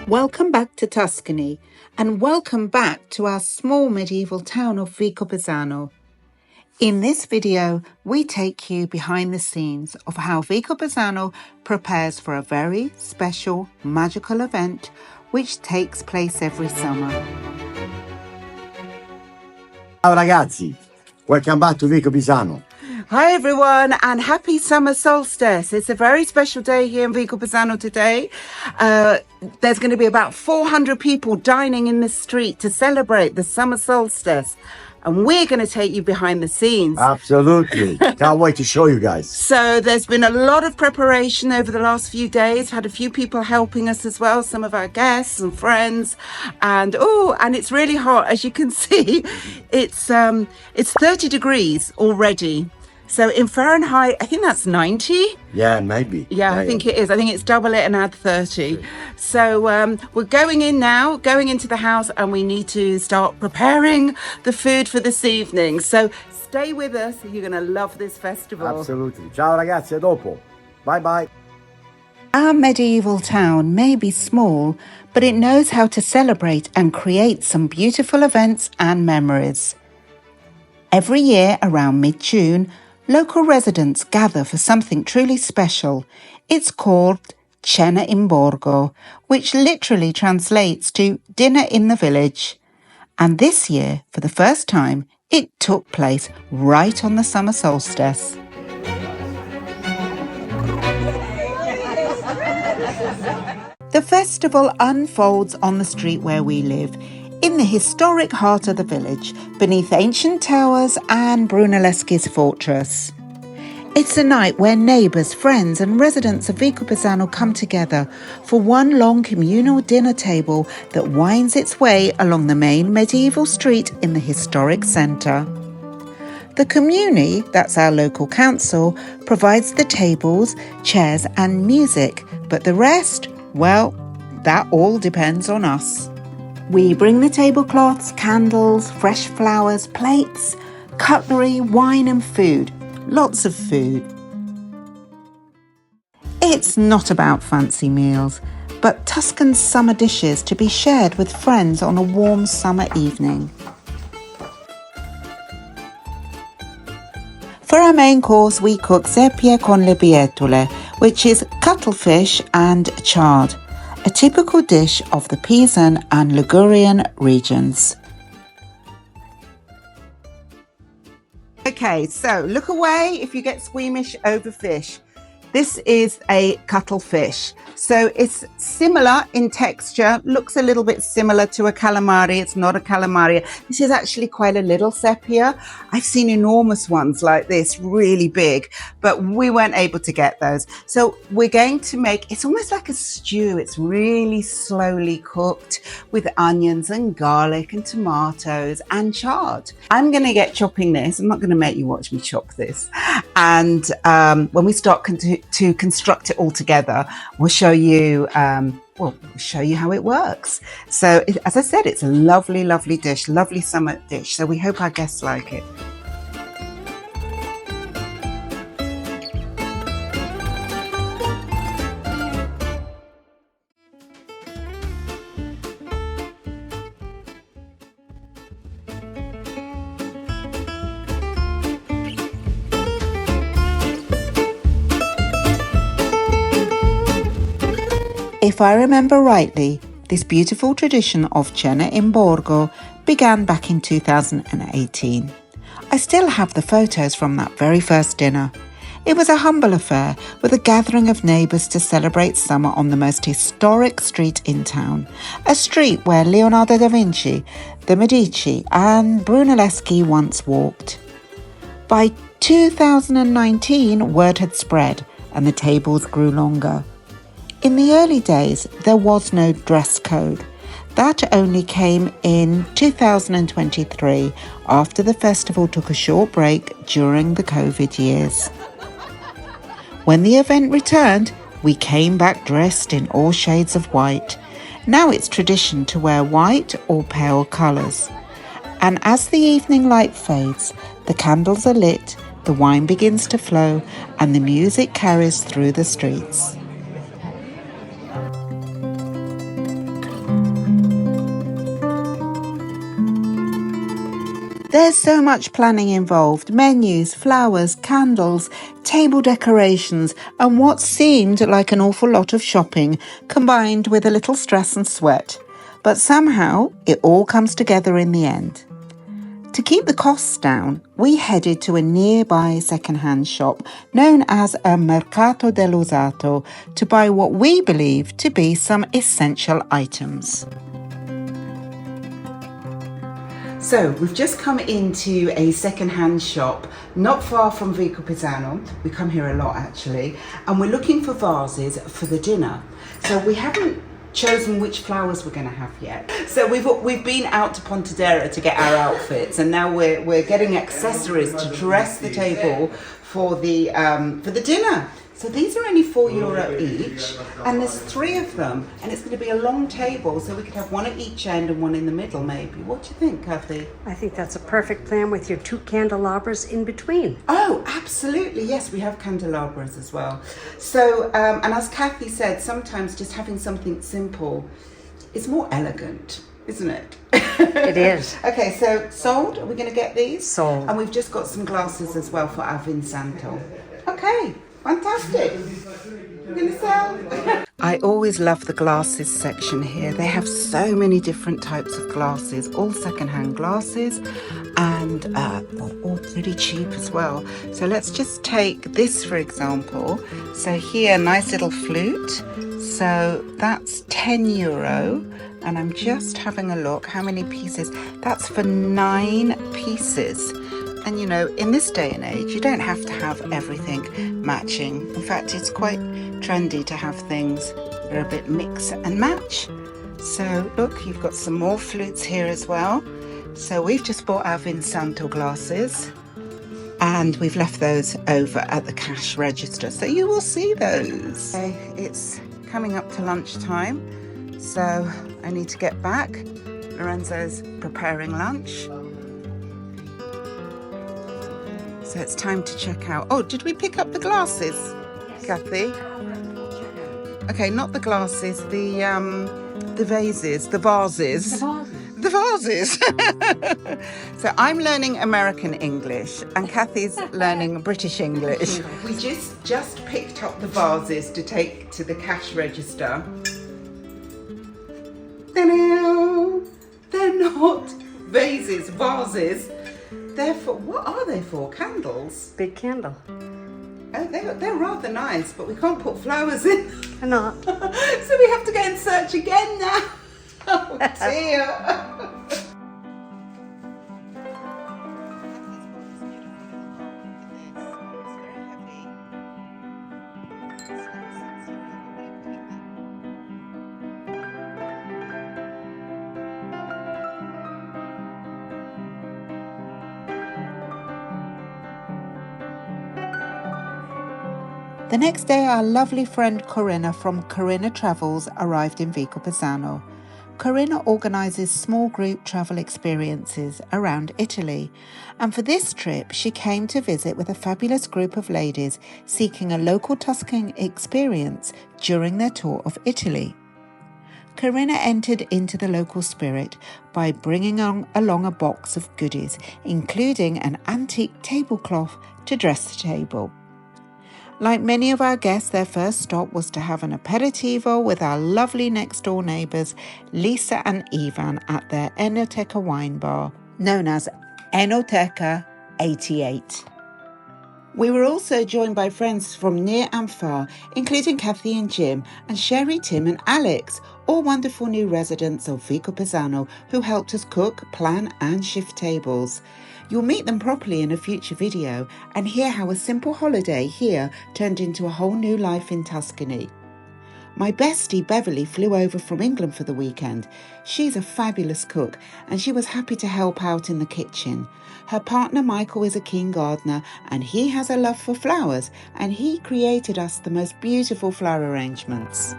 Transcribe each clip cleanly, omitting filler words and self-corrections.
Welcome back to Tuscany, and welcome back to our small medieval town of Vicopisano. In this video, we take you behind the scenes of how Vicopisano prepares for a very special magical event which takes place every summer. Ciao ragazzi, welcome back to Vicopisano. Hi everyone, and happy summer solstice. It's a very special day here in Vicopisano today. There's going to be about 400 people dining in the street to celebrate the summer solstice. And we're going to take you behind the scenes. Absolutely. Can't wait to show you guys. So there's been a lot of preparation over the last few days. Had a few people helping us as well, some of our guests and friends. And it's really hot, as you can see. It's 30 degrees already. So in Fahrenheit, I think that's 90. Yeah, maybe. Yeah, I think it is. I think it's double it and add 30. So we're going in now, going into the house, and we need to start preparing the food for this evening. So stay with us. You're going to love this festival. Absolutely. Ciao ragazzi, a dopo. Bye bye. Our medieval town may be small, but it knows how to celebrate and create some beautiful events and memories. Every year around mid-June, local residents gather for something truly special. It's called Cena al Borgo, which literally translates to dinner in the village. And this year, for the first time, it took place right on the summer solstice. The festival unfolds on the street where we live, in the historic heart of the village, beneath ancient towers and Brunelleschi's fortress. It's a night where neighbours, friends and residents of Vicopisano come together for one long communal dinner table that winds its way along the main medieval street in the historic centre. The Comuni, that's our local council, provides the tables, chairs and music, but the rest, well, that all depends on us. We bring the tablecloths, candles, fresh flowers, plates, cutlery, wine and food. Lots of food. It's not about fancy meals, but Tuscan summer dishes to be shared with friends on a warm summer evening. For our main course, we cook Seppie con le Bietole, which is cuttlefish and chard, a typical dish of the Pisan and Ligurian regions. Okay, so look away if you get squeamish over fish. This is a cuttlefish. So it's similar in texture, looks a little bit similar to a calamari. It's not a calamari. This is actually quite a little seppia. I've seen enormous ones like this, really big, but we weren't able to get those. So we're going to make, it's almost like a stew. It's really slowly cooked with onions and garlic and tomatoes and chard. I'm going to get chopping this. I'm not going to make you watch me chop this. And when we start to construct it all together, we'll show you how it works. So as I said, it's a lovely, lovely dish, lovely summer dish. So we hope our guests like it. If I remember rightly, this beautiful tradition of Cena al Borgo began back in 2018. I still have the photos from that very first dinner. It was a humble affair with a gathering of neighbours to celebrate summer on the most historic street in town, a street where Leonardo da Vinci, the Medici and Brunelleschi once walked. By 2019, word had spread and the tables grew longer. In the early days, there was no dress code. That only came in 2023, after the festival took a short break during the COVID years. When the event returned, we came back dressed in all shades of white. Now it's tradition to wear white or pale colours. And as the evening light fades, the candles are lit, the wine begins to flow, and the music carries through the streets. There's so much planning involved: menus, flowers, candles, table decorations, and what seemed like an awful lot of shopping combined with a little stress and sweat. But somehow it all comes together in the end. To keep the costs down, we headed to a nearby second-hand shop known as a Mercato dell'Usato to buy what we believe to be some essential items. So we've just come into a second-hand shop not far from Vicopisano. We come here a lot actually, and we're looking for vases for the dinner. So we haven't chosen which flowers we're going to have yet. So we've been out to Pontedera to get our outfits, and now we're getting accessories to dress the table for the dinner. So these are only €4 each, and there's 3 of them, and it's going to be a long table, so we could have one at each end and one in the middle maybe. What do you think, Kathy? I think that's a perfect plan with your 2 candelabras in between. Oh, absolutely. Yes, we have candelabras as well. So, and as Kathy said, sometimes just having something simple is more elegant, isn't it? It is. Okay, so sold? Are we going to get these? Sold. And we've just got some glasses as well for our Vinsanto. Okay. Fantastic. You're going to sell? I always love the glasses section here. They have so many different types of glasses, all second-hand glasses, and all pretty cheap as well. So let's just take this for example. So here, nice little flute. So that's €10. And I'm just having a look how many pieces. That's for 9 pieces. And you know, in this day and age, you don't have to have everything matching. In fact, it's quite trendy to have things that are a bit mix and match. So look, you've got some more flutes here as well. So we've just bought our Vinsanto glasses, and we've left those over at the cash register. So you will see those. Okay, it's coming up to lunchtime, so I need to get back. Lorenzo's preparing lunch. So it's time to check out. Oh, did we pick up the glasses, Kathy? Okay, not the glasses, the vases, the vases. The vases. So I'm learning American English and Kathy's learning British English. We just picked up the vases to take to the cash register. They're not vases, vases. They're for, what are they for? Candles? Big candle. Oh, they're rather nice, but we can't put flowers in. Or not. So we have to go and search again now. Oh dear. The next day, our lovely friend Karina from Karina Travels arrived in Vicopisano. Karina organises small group travel experiences around Italy, and for this trip she came to visit with a fabulous group of ladies seeking a local Tuscan experience during their tour of Italy. Karina entered into the local spirit by bringing along a box of goodies, including an antique tablecloth to dress the table. Like many of our guests, their first stop was to have an aperitivo with our lovely next-door neighbours, Lisa and Ivan, at their Enoteca wine bar, known as Enoteca 88. We were also joined by friends from near and far, including Kathy and Jim, and Sherry, Tim and Alex, all wonderful new residents of Vicopisano who helped us cook, plan and shift tables. You'll meet them properly in a future video and hear how a simple holiday here turned into a whole new life in Tuscany. My bestie Beverly flew over from England for the weekend. She's a fabulous cook and she was happy to help out in the kitchen. Her partner Michael is a keen gardener and he has a love for flowers, and he created us the most beautiful flower arrangements.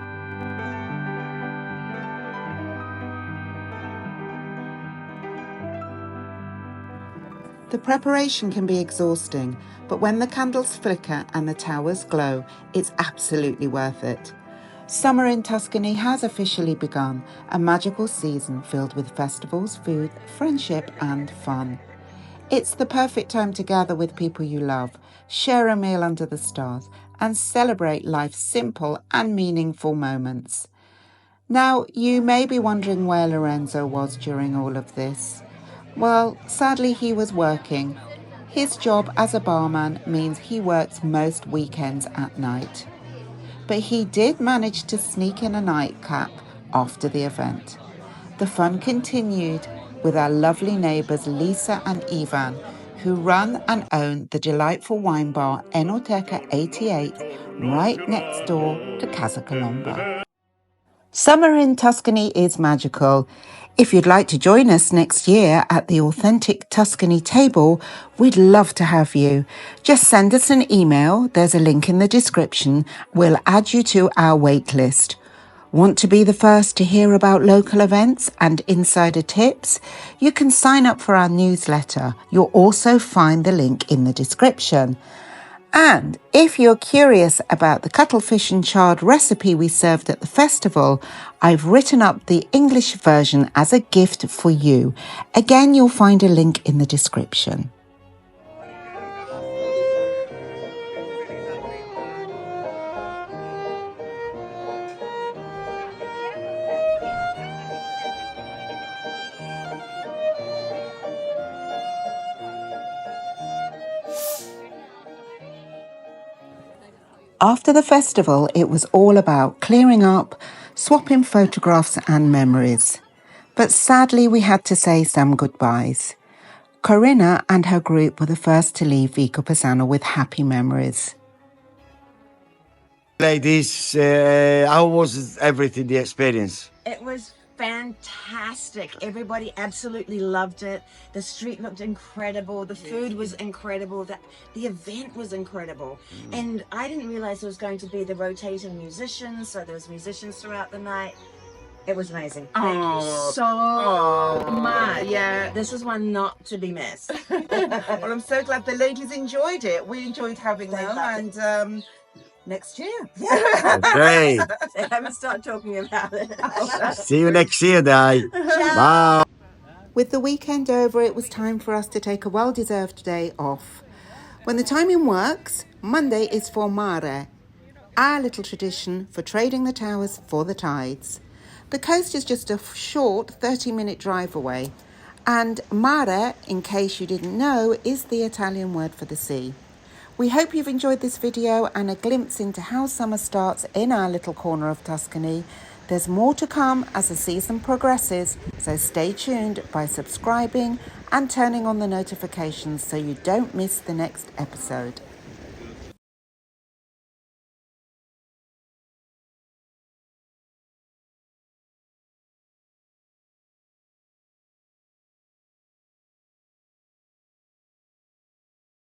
The preparation can be exhausting, but when the candles flicker and the towers glow, it's absolutely worth it. Summer in Tuscany has officially begun, a magical season filled with festivals, food, friendship and fun. It's the perfect time to gather with people you love, share a meal under the stars, and celebrate life's simple and meaningful moments. Now, you may be wondering where Lorenzo was during all of this. Well, sadly, he was working. His job as a barman means he works most weekends at night. But he did manage to sneak in a nightcap after the event. The fun continued with our lovely neighbours Lisa and Ivan, who run and own the delightful wine bar Enoteca 88 right next door to Casa Colomba. Summer in Tuscany is magical. If you'd like to join us next year at the Authentic Tuscany table, we'd love to have you. Just send us an email. There's a link in the description. We'll add you to our wait list. Want to be the first to hear about local events and insider tips? You can sign up for our newsletter. You'll also find the link in the description. And if you're curious about the cuttlefish and chard recipe we served at the festival, I've written up the English version as a gift for you. Again, you'll find a link in the description. After the festival, it was all about clearing up, swapping photographs and memories. But sadly, we had to say some goodbyes. Karina and her group were the first to leave Vicopisano with happy memories. Ladies, how was everything, the experience? It was fantastic. Everybody absolutely loved it. The street looked incredible. The food was incredible. The event was incredible. And I didn't realize there was going to be the rotating musicians. So there was musicians throughout the night. It was amazing. Thank you so much. Yeah. This is one not to be missed. Well, I'm so glad the ladies enjoyed it. We enjoyed having They them, loved and next year. Okay. They haven't started talking about it. See you next year, Dai. Bye. With the weekend over, it was time for us to take a well-deserved day off. When the timing works, Monday is for Mare, our little tradition for trading the towers for the tides. The coast is just a short 30-minute drive away, and Mare, in case you didn't know, is the Italian word for the sea. We hope you've enjoyed this video and a glimpse into how summer starts in our little corner of Tuscany. There's more to come as the season progresses, so stay tuned by subscribing and turning on the notifications so you don't miss the next episode.